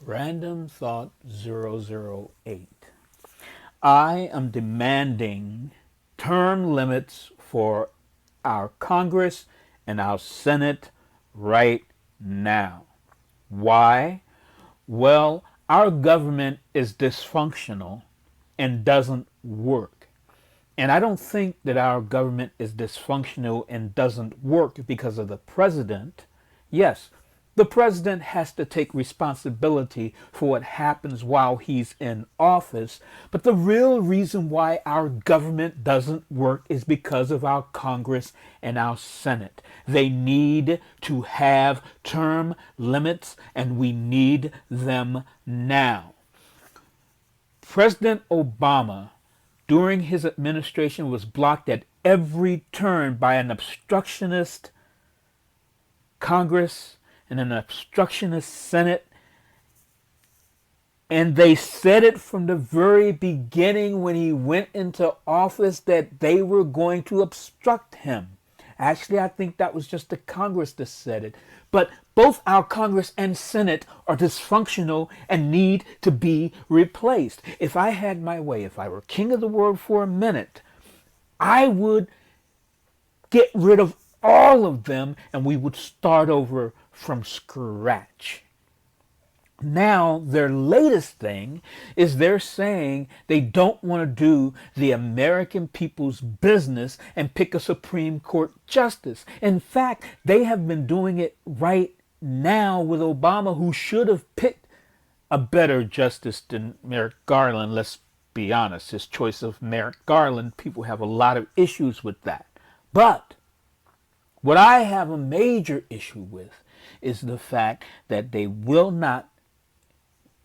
Random Thought 008. I am demanding term limits for our Congress and our Senate right now. Why? Well, our government is dysfunctional and doesn't work. And I don't think that our government is dysfunctional and doesn't work because of the president. Yes, the president has to take responsibility for what happens while he's in office. But the real reason why our government doesn't work is because of our Congress and our Senate. They need to have term limits, and we need them now. President Obama, during his administration, was blocked at every turn by an obstructionist Congress and an obstructionist Senate. And they said it from the very beginning when he went into office that they were going to obstruct him. Actually, I think that was just the Congress that said it. But both our Congress and Senate are dysfunctional and need to be replaced. If I had my way, if I were king of the world for a minute, I would get rid of all of them and we would start over from scratch. Now, their latest thing is they're saying they don't want to do the American people's business and pick a Supreme Court justice. In fact, they have been doing it right now with Obama, who should have picked a better justice than Merrick Garland. Let's be honest, his choice of Merrick Garland, people have a lot of issues with that. But what I have a major issue with is the fact that they will not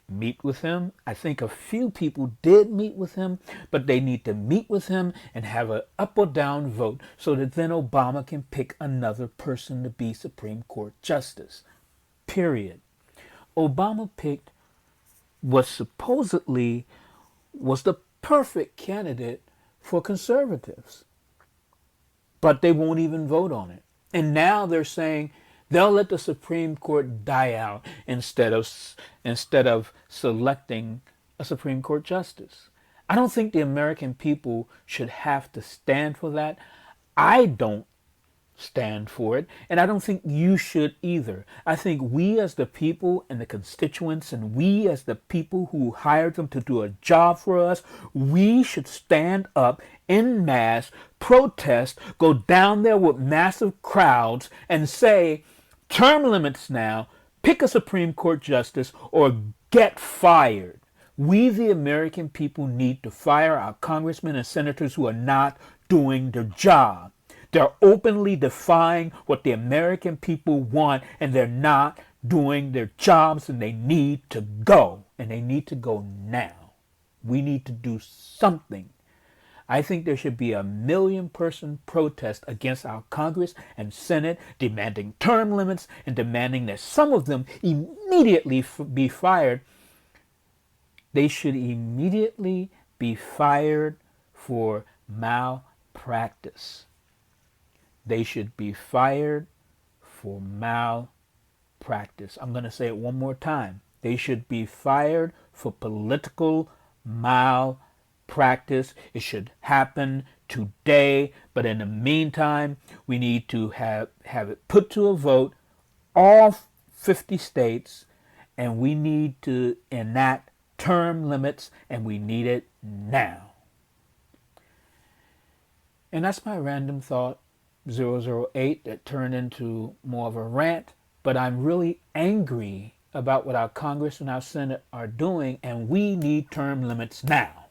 meet with him. I think a few people did meet with him, but they need to meet with him and have an up or down vote so that then Obama can pick another person to be Supreme Court Justice. Period. Obama picked what supposedly was the perfect candidate for conservatives, but they won't even vote on it. And now they're saying they'll let the Supreme Court die out instead of selecting a Supreme Court justice. I don't think the American people should have to stand for that. I don't stand for it, and I don't think you should either. I think we as the people and the constituents and we as the people who hired them to do a job for us, we should stand up en masse, protest, go down there with massive crowds and say, term limits now, pick a Supreme Court justice or get fired. We, the American people, need to fire our congressmen and senators who are not doing their job. They're openly defying what the American people want, and they're not doing their jobs, and they need to go. And they need to go now. We need to do something. I think there should be a 1 million person protest against our Congress and Senate, demanding term limits and demanding that some of them immediately be fired. They should immediately be fired for malpractice. They should be fired for malpractice. I'm going to say it one more time. They should be fired for political malpractice. It should happen today. But in the meantime, we need to have it put to a vote, all 50 states, and we need to enact term limits, and we need it now. And that's my random thought 008 that turned into more of a rant, but I'm really angry about what our Congress and our Senate are doing, and we need term limits now.